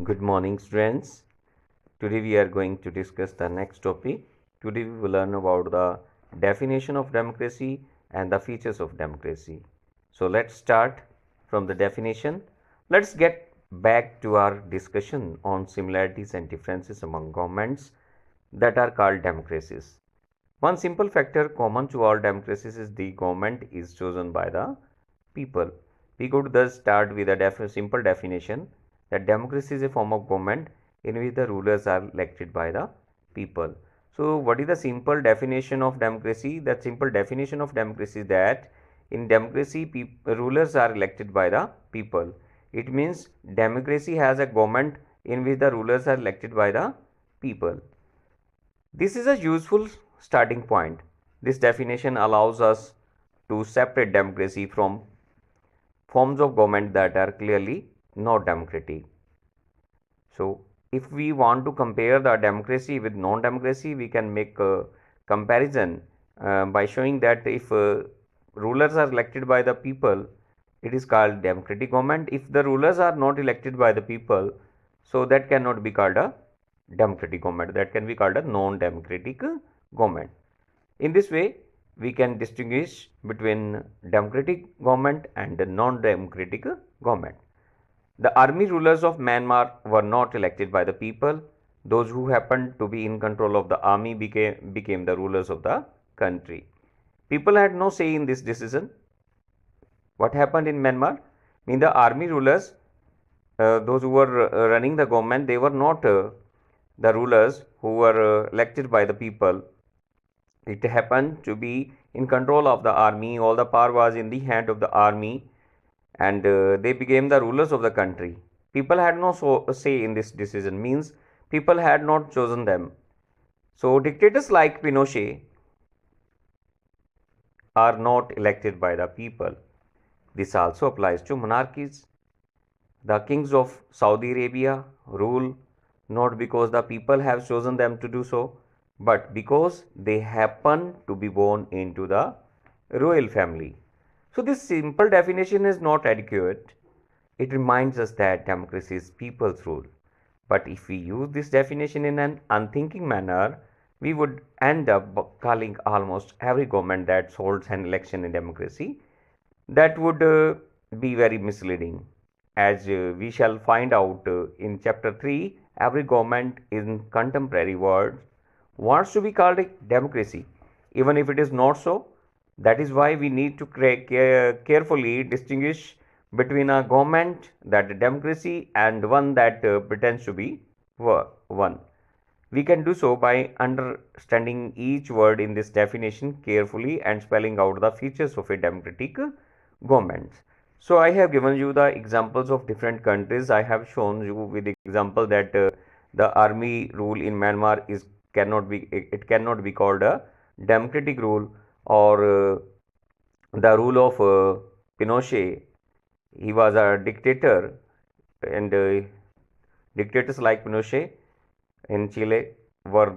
Good morning, students. Today we are going to discuss the next topic. Today we will learn about the definition of democracy and the features of democracy. So let's start from the definition. Let's get back to our discussion on similarities and differences among governments that are called democracies. One simple factor common to all democracies is the government is chosen by the people. We could thus start with a simple definition that democracy is a form of government in which the rulers are elected by the people. So, what is the simple definition of democracy? The simple definition of democracy is that in democracy, rulers are elected by the people. It means democracy has a government in which the rulers are elected by the people. This is a useful starting point. This definition allows us to separate democracy from forms of government that are clearly not democratic. So, if we want to compare the democracy with non-democracy, we can make a comparison by showing that if rulers are elected by the people, it is called democratic government. If the rulers are not elected by the people, so that cannot be called a democratic government. That can be called a non-democratic government. In this way, we can distinguish between democratic government and non-democratic government. The army rulers of Myanmar were not elected by the people. Those who happened to be in control of the army became the rulers of the country. People had no say in this decision. What happened in Myanmar? The army rulers, those who were running the government, they were not the rulers who were elected by the people. It happened to be in control of the army. All the power was in the hand of the army, and they became the rulers of the country. People had no say in this decision, means people had not chosen them. So dictators like Pinochet are not elected by the people. This also applies to monarchies. The kings of Saudi Arabia rule not because the people have chosen them to do so, but because they happen to be born into the royal family. So this simple definition is not adequate. It reminds us that democracy is people's rule. But if we use this definition in an unthinking manner, we would end up calling almost every government that holds an election in democracy. That would be very misleading. As we shall find out in chapter 3, every government in contemporary world wants to be called a democracy, even if it is not so. That is why we need to carefully distinguish between a government that is democracy and one that pretends to be one. We can do so by understanding each word in this definition carefully and spelling out the features of a democratic government. So I have given you the examples of different countries. I have shown you with the example that the army rule in Myanmar cannot be called a democratic rule, or the rule of Pinochet. He was a dictator, and dictators like Pinochet in Chile were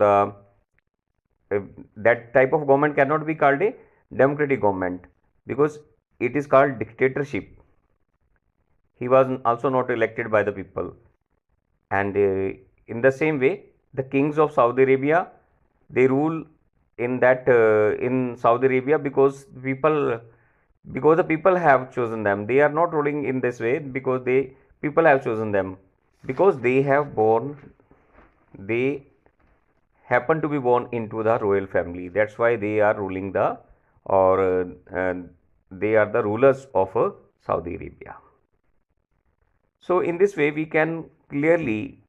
that type of government cannot be called a democratic government because it is called dictatorship. He was also not elected by the people, and in the same way, the kings of Saudi Arabia, they rule in Saudi Arabia because the people have chosen them. They are not ruling in this way because people have chosen them, because they happen to be born into the royal family. That's why they are ruling they are the rulers of Saudi Arabia. So in this way, we can clearly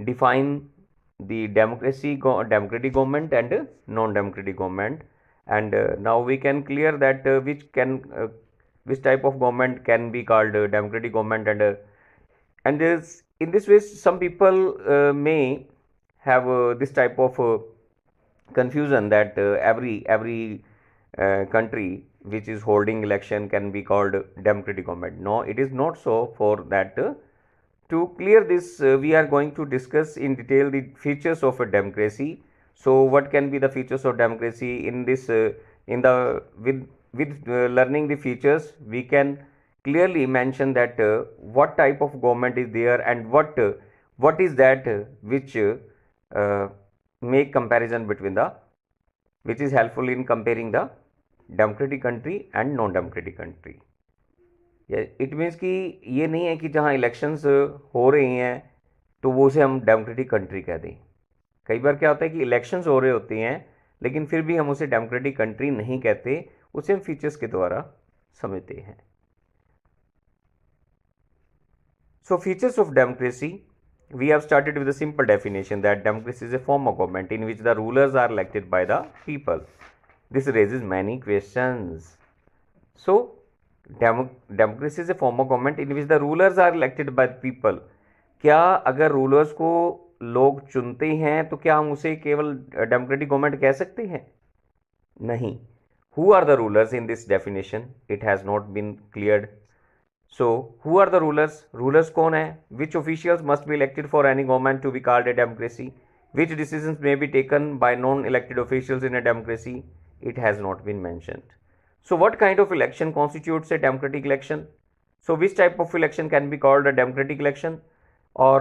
define the democratic government and non-democratic government, and now we can clear that which type of government can be called democratic government, and in this way some people may have this type of confusion that every country which is holding election can be called democratic government. No, it is not so. For that, to clear this, we are going to discuss in detail the features of a democracy. So what can be the features of democracy? In this with learning the features, we can clearly mention that what type of government is there and what is that which make comparison between the which is helpful in comparing the democratic country and non democratic country. It means कि ये नहीं है कि जहाँ elections हो रहे हैं तो वो उसे हम डेमोक्रेटिक कंट्री कह दें। कई बार क्या होता है कि इलेक्शंस हो रहे होते हैं लेकिन फिर भी हम उसे डेमोक्रेटिक कंट्री नहीं कहते, उसे हम फीचर्स के द्वारा समझते हैं। So features of democracy, we have started with a simple definition that democracy is a form of government in which the rulers are elected by the people. This raises many questions. So democracy is a form of government in which the rulers are elected by the people. क्या अगर rulers को लोग चुनते हैं तो क्या हम उसे केवल डेमोक्रेटिक गवर्नमेंट कह सकते हैं? नहीं। Who are the rulers in this definition? It has not been cleared. So who are the rulers? Rulers कौन है? Which officials must be elected for any government to be called a democracy? Which decisions may be taken by non-elected officials in a democracy? It has not been mentioned. So what kind of election constitutes a democratic election? So which type of election can be called a democratic election? Or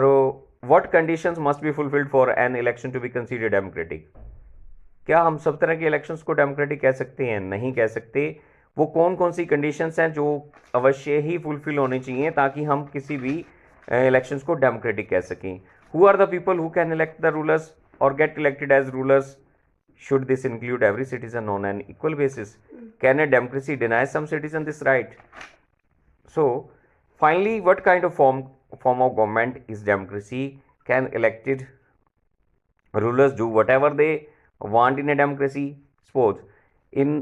what conditions must be fulfilled for an election to be considered democratic? क्या हम सब तरह के elections को democratic कह सकते हैं? नहीं कह सकते। वो कौन कौन सी कंडीशंस हैं जो अवश्य ही फुलफिल होनी चाहिए ताकि हम किसी भी इलेक्शंस को डेमोक्रेटिक कह सकें? Who are the people who can elect the rulers और get elected as rulers? Should this include every citizen on an equal basis? Can a democracy deny some citizen this right? So finally, what kind of form of government is democracy? Can elected rulers do whatever they want in a democracy? Suppose in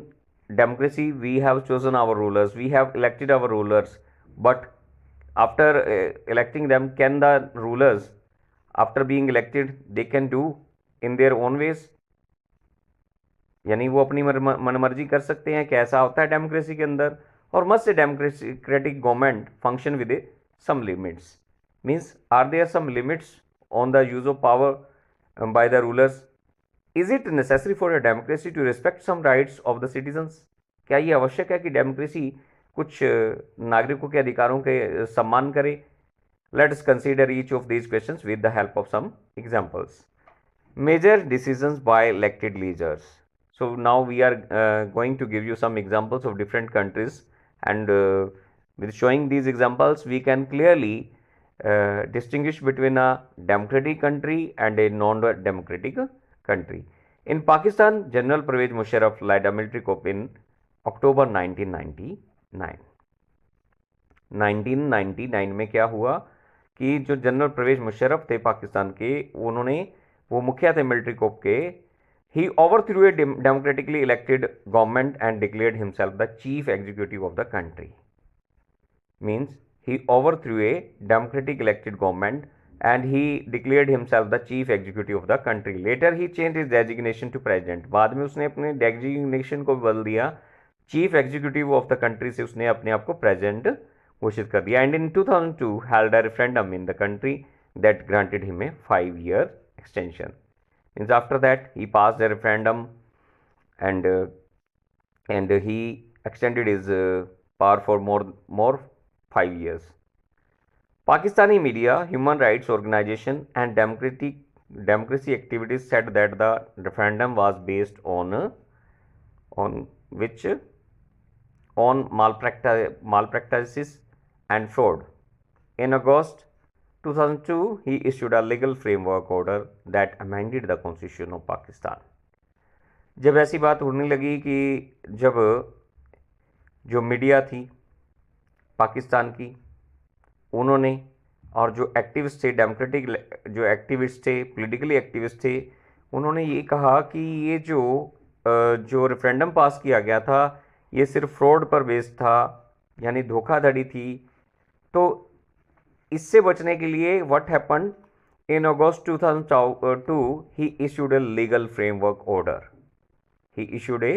democracy we have chosen our rulers, we have elected our rulers, but after electing them, can the rulers after being elected they can do in their own ways? यानी वो अपनी मनमर्जी कर सकते हैं? कैसा होता है democracy के अंदर? और must a democratic government function with a some limits? Means are there some limits on the use of power by the rulers? Is it necessary for a democracy to respect some rights of the citizens? क्या ये आवश्यक है कि democracy कुछ नागरिकों के अधिकारों के सम्मान करे? Let us consider each of these questions with the help of some examples. Major decisions by elected leaders. So now we are going to give you some examples of different countries, and with showing these examples we can clearly distinguish between a democratic country and a non-democratic country. In Pakistan, General Pervez Musharraf led a military coup in October 1999. 1999 में क्या हुआ कि जो general Parvez Musharraf थे पाकिस्तान के, उन्होंने वो मुखिया थे मिलिट्री coup के. He overthrew a democratically elected government and declared himself the chief executive of the country. Means he overthrew a democratic elected government and he declared himself the chief executive of the country. Later he changed his designation to president. बाद में उसने अपने designation को बदल दिया, chief executive of the country से उसने अपने आप को president घोषित कर दिया. And in 2002 held a referendum in the country that granted him a 5-year extension. Means after that he passed a referendum and he extended his power for more 5 years. Pakistani media, human rights organization and democracy activities said that the referendum was based on malpractices and fraud. In August 2002, he issued a legal framework order that amended the Constitution of Pakistan. जब ऐसी बात होने लगी कि जब जो media थी पाकिस्तान की, उन्होंने और जो एक्टिविस्ट थे, डेमोक्रेटिक जो एक्टिविस्ट थे, पॉलिटिकली एक्टिविस्ट थे, उन्होंने ये कहा कि ये जो रेफरेंडम पास किया गया था ये सिर्फ फ्रॉड पर बेस्ड था, यानी धोखाधड़ी थी. तो इससे बचने के लिए what happened in August 2002 he issued a legal framework order. He issued a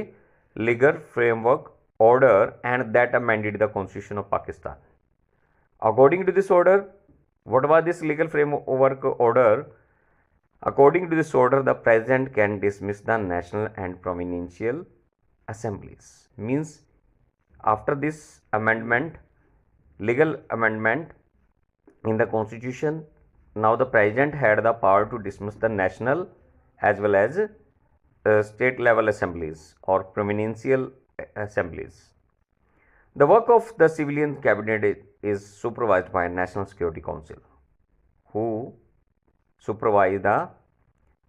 legal framework order and that amended the Constitution of Pakistan. According to this order, what was this legal framework order? According to this order, the president can dismiss the national and provincial assemblies. Means after this amendment, legal amendment in the constitution. Now the president had the power to dismiss the national as well as state level assemblies or provincial assemblies. The work of the civilian cabinet is supervised by National Security Council, who supervise the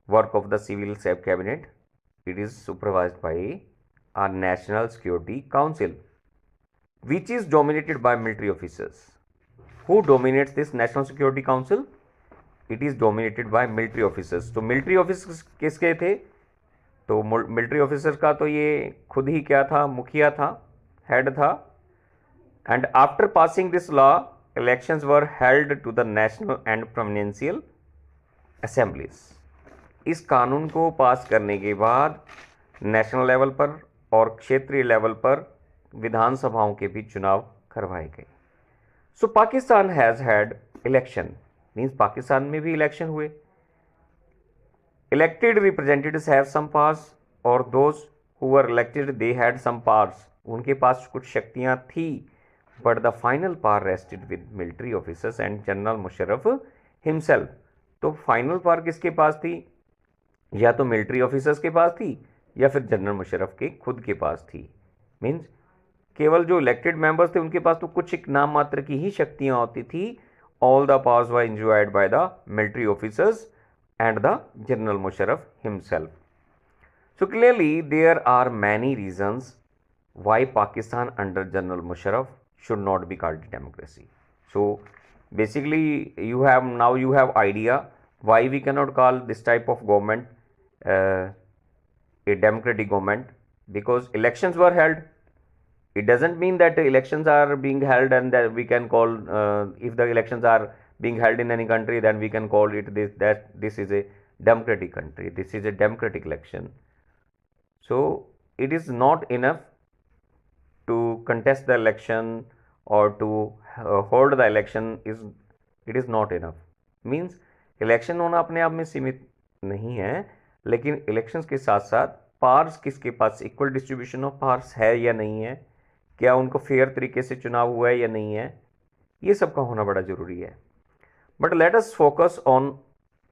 work of the civil cabinet. It is supervised by our National Security Council, which is dominated by military officers. Who dominates this National Security Council? It is dominated by military officers. तो military officers किसके थे? तो military officers का तो ये खुद ही क्या था, मुखिया था, head था. And after passing this law, elections were held to the national and provincial assemblies. इस कानून को पास करने के बाद नेशनल लेवल पर और क्षेत्रीय लेवल पर विधानसभाओं के भी चुनाव करवाए गए. So Pakistan has had election, means Pakistan में भी इलेक्शन हुए. Elected representatives have some powers और those who were elected they had some powers. उनके पास कुछ शक्तियां थी, but the final power rested with military officers and General Musharraf himself. तो फाइनल पावर किसके पास थी? या तो मिलिट्री ऑफिसर्स के पास थी या फिर जनरल मुशर्रफ के खुद के पास थी. मीन्स केवल जो इलेक्टेड मेंबर्स थे उनके पास तो कुछ एक नाम मात्र की ही शक्तियां होती थी. All the powers were enjoyed by the military officers and the General Musharraf himself. So clearly there are many reasons why Pakistan under General Musharraf should not be called democracy. So basically you have idea why we cannot call this type of government a democratic government, because elections were held. It doesn't mean that elections are being held and that we can call if the elections are being held in any country, then we can call it this is a democratic country, this is a democratic election. So it is not enough to contest the election or to hold the election. It is not enough. Means election होना अपने आप में सीमित नहीं है, लेकिन elections के साथ साथ पावर्स किसके पास, इक्वल डिस्ट्रीब्यूशन ऑफ पावर्स है या नहीं है, क्या उनको फेयर तरीके से चुनाव हुआ है या नहीं है, ये सब का होना बड़ा जरूरी है. But let us focus on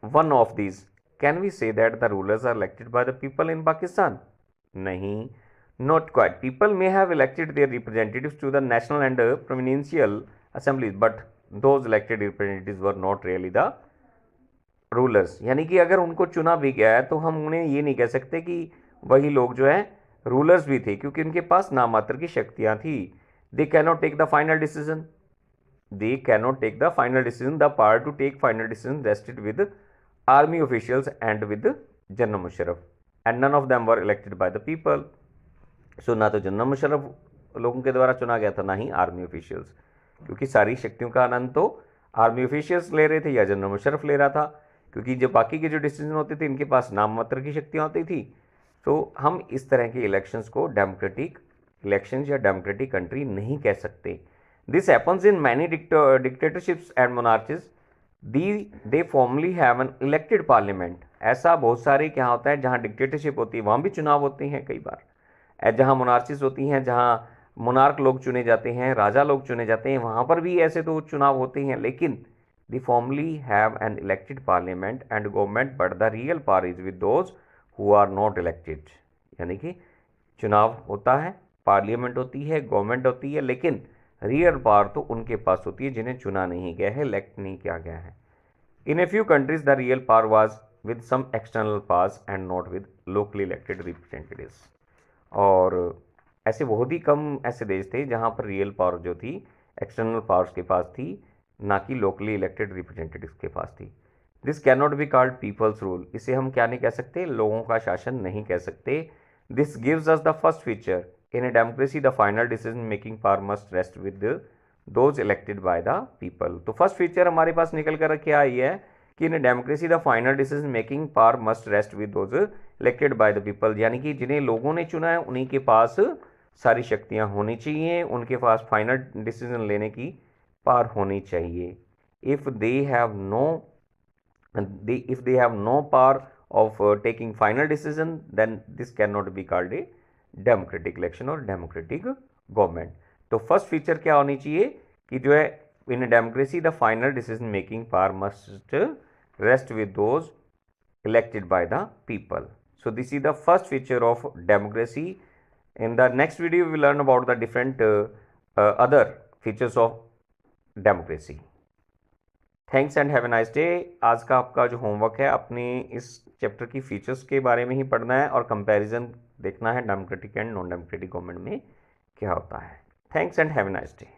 one of these. Can we say that the rulers are elected by the people in Pakistan? नहीं, not quite. People may have elected their representatives to the national and provincial assemblies, but those elected representatives were not really the rulers. यानी कि अगर उनको चुना भी गया है तो हम उन्हें ये नहीं कह सकते कि वही लोग जो है रूलर्स भी थे, क्योंकि उनके पास नामात्र की शक्तियां थी. They cannot take the final decision. They cannot take the final decision. The power to take final decision rested with army officials and with General Musharraf, and none of them were elected by the people. So ना तो general Musharraf लोगों के द्वारा चुना गया था, ना ही army officials, क्योंकि सारी शक्तियों का आनंद तो आर्मी ऑफिशियल्स ले रहे थे या जनरल मुशर्रफ ले रहा था, क्योंकि जो बाकी के जो डिसीजन होते थे इनके पास नाम मात्र की शक्तियाँ होती थी. तो हम इस तरह के इलेक्शंस को डेमोक्रेटिक इलेक्शंस या डेमोक्रेटिक कंट्री नहीं कह सकते. This happens in many dictatorships and monarchies. They formally have an elected parliament. ऐसा बहुत सारे क्या होता है, जहाँ डिक्टेटरशिप होती है वहाँ भी चुनाव होते हैं कई बार. जहाँ मोनार्चीज होती हैं, जहाँ मोनार्क लोग चुने जाते हैं, राजा लोग चुने जाते हैं, वहाँ पर भी ऐसे तो चुनाव होते हैं, लेकिन they formally have an elected parliament and government, but the real power is with those who are not elected. यानी कि चुनाव होता है, पार्लियामेंट होती है, गवर्नमेंट होती है, लेकिन रियल पावर तो उनके पास होती है जिन्हें चुना नहीं गया है, इलेक्ट नहीं किया गया है. In a few countries the real power was with some external powers and not with locally elected representatives. और ऐसे बहुत ही कम ऐसे देश थे जहां पर रियल पावर जो थी एक्सटर्नल पावर्स के पास थी, ना कि लोकली इलेक्टेड रिप्रेजेंटेटिव्स के पास थी. This can not be called people's rule. इसे हम क्या नहीं कह सकते, लोगों का शासन नहीं कह सकते. This gives us the first feature. In a democracy, the final decision-making power must rest with those elected by the people. तो फर्स्ट फीचर हमारे पास निकल कर क्या आई है कि इन democracy the final decision making power must rest with those elected by the people. यानी कि जिन्हें लोगों ने चुना है उन्हीं के पास सारी शक्तियां होनी चाहिए, उनके पास फाइनल डिसीजन लेने की पावर होनी चाहिए. If they have no power of taking final decision, then this can not be called a democratic election और डेमोक्रेटिक गवर्नमेंट. तो फर्स्ट फीचर क्या होनी चाहिए कि जो है in democracy the final decision making power must rest with those elected by the people. So this is the first feature of democracy. In the next video we will learn about the different other features of democracy. Thanks and have a nice day. आज का आपका जो homework है अपने इस chapter की features के बारे में ही पढ़ना है और कंपैरिजन देखना है democratic and non democratic government में क्या होता है. Thanks and have a nice day.